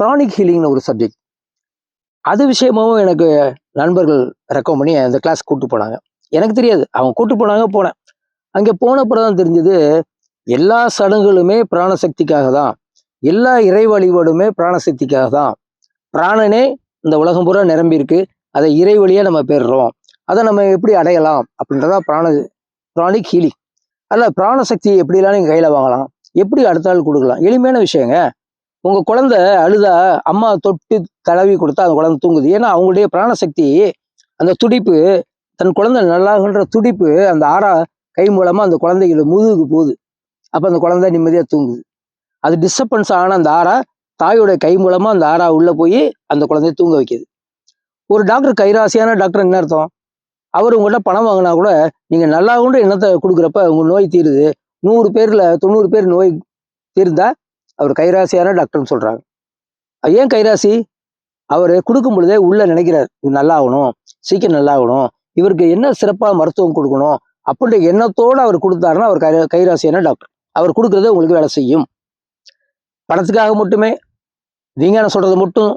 ப்ரானிக் ஹீலிங்னு ஒரு சப்ஜெக்ட். அது விஷயமாவும் எனக்கு நண்பர்கள் ரெக்கமெண்ட் பண்ணி அந்த கிளாஸ் கூட்டு போனாங்க. எனக்கு தெரியாது. அவங்க கூட்டு போனாங்க, போனேன். அங்கே போனப்புறம் தான் தெரிஞ்சது, எல்லா சடங்குகளுமே பிராணசக்திக்காக தான். எல்லா இறை வழிபாடுமே பிராணசக்திக்காக தான். பிராணனே இந்த உலகம் பூரா நிரம்பி இருக்கு. அதை இறை வழியா நம்ம பெறுறோம். அதை நம்ம எப்படி அடையலாம் அப்படின்றதா ப்ரானிக் ஹீலிங். அதில் பிராணசக்தியை எப்படிலாம் நீங்கள் கையில் வாங்கலாம், எப்படி அடுத்த ஆள் கொடுக்கலாம், எளிமையான விஷயங்க. உங்க குழந்தை அழுதா அம்மா தொட்டு தடவி கொடுத்தா அந்த குழந்தை தூங்குது. ஏன்னா அவங்களுடைய பிராணசக்தி, அந்த துடிப்பு, தன் குழந்தை நல்லாகுன்ற துடிப்பு அந்த ஆறா கை மூலமா அந்த குழந்தைகள முதுகுக்கு போகுது. அப்ப அந்த குழந்தை நிம்மதியா தூங்குது. அது டிஸ்டர்பன்ஸ் ஆன அந்த ஆறா தாயோட கை மூலமா அந்த ஆறா உள்ள போய் அந்த குழந்தைய தூங்க வைக்குது. ஒரு டாக்டர் கைராசியான டாக்டர் என்ன அர்த்தம்? அவர் உங்கள்கிட்ட பணம் வாங்கினா கூட நீங்க நல்லாகுன்ற எண்ணத்தை கொடுக்குறப்ப உங்க நோய் தீருது. 100 பேர்ல 90 பேர் நோய் தீர்ந்தா அவர் கைராசியான டாக்டர்னு சொல்றாங்க. ஏன் கைராசி? அவர் கொடுக்கும் பொழுதே உள்ள நினைக்கிறார், இது நல்லா ஆகணும், சீக்கிரம் நல்லா ஆகணும், இவருக்கு என்ன சிறப்பாக மருத்துவம் கொடுக்கணும் அப்படின்ற எண்ணத்தோடு அவர் கொடுத்தாருன்னா அவர் கைராசியான டாக்டர். அவர் கொடுக்குறத உங்களுக்கு வேலை செய்யும். பணத்துக்காக மட்டுமே விஞ்ஞானம் சொல்றது மட்டும்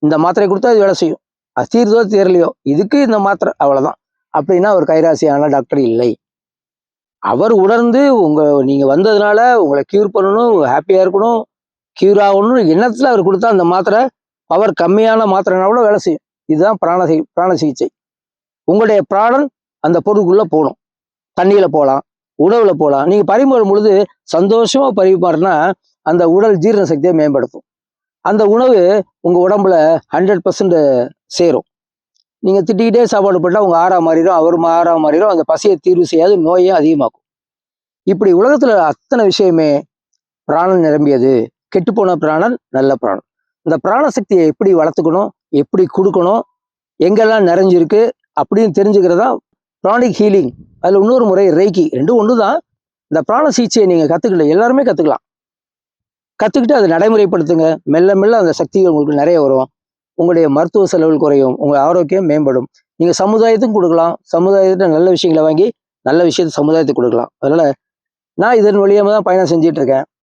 இந்த மாத்திரை கொடுத்தா இது வேலை செய்யும், அது தீர்தோ தீரலையோ இதுக்கு இந்த மாத்திரை அவ்வளவுதான் அப்படின்னா அவர் கைராசியான டாக்டர் இல்லை. அவர் உணர்ந்து நீங்க வந்ததுனால உங்களை கியூர் பண்ணணும், ஹாப்பியா இருக்கணும், கியூர் ஆகணும்னு எண்ணத்துல அவர் கொடுத்தா அந்த மாத்திரை பவர் கம்மியான மாத்திரைனா கூட வேலை செய்யும். இதுதான் பிராண சிகிச்சை. உங்களுடைய பிராணன் அந்த பொருளுக்குள்ள போகணும். தண்ணியில போகலாம், உணவுல போகலாம். நீங்க பரிமாறும் பொழுது சந்தோஷமா பரிமாறினா அந்த உடல் ஜீரண சக்தியை மேம்படுத்தும். அந்த உணவு உங்க உடம்புல 100% சேரும். நீங்க திட்டிக்கிட்டே சாப்பாடு போட்டா உங்க ஆறா மாறிடும், அவர் ஆறா மாறிடும், அந்த பசியை தீர்வு செய்யாது, நோயை அதிகமாக்கும். இப்படி உலகத்துல அத்தனை விஷயமே பிராணன் நிரம்பியது. கெட்டுப்போன பிராணன் நல்ல பிராணன். இந்த பிராணசக்தியை எப்படி வளர்த்துக்கணும், எப்படி கொடுக்கணும், எங்கெல்லாம் நிறைஞ்சிருக்கு அப்படின்னு தெரிஞ்சுக்கிறதா ப்ரானிக் ஹீலிங். அதுல இன்னொரு முறை ரேக்கி, ரெண்டும் ஒன்று தான். இந்த பிராண சிகிச்சையை நீங்க கத்துக்கல, எல்லாருமே கத்துக்கலாம். கத்துக்கிட்டு அதை நடைமுறைப்படுத்துங்க. மெல்ல மெல்ல அந்த சக்திகள் உங்களுக்கு நிறைய வரும். உங்களுடைய மருத்துவ செலவுகள் குறையும், உங்க ஆரோக்கியம் மேம்படும். நீங்க சமுதாயத்துக்கும் கொடுக்கலாம். சமுதாயத்துல நல்ல விஷயங்களை வாங்கி நல்ல விஷயத்த சமுதாயத்துக்கு கொடுக்கலாம். அதனால நான் இதன் வழியாக தான் பயணம் செஞ்சுட்டு இருக்கேன்.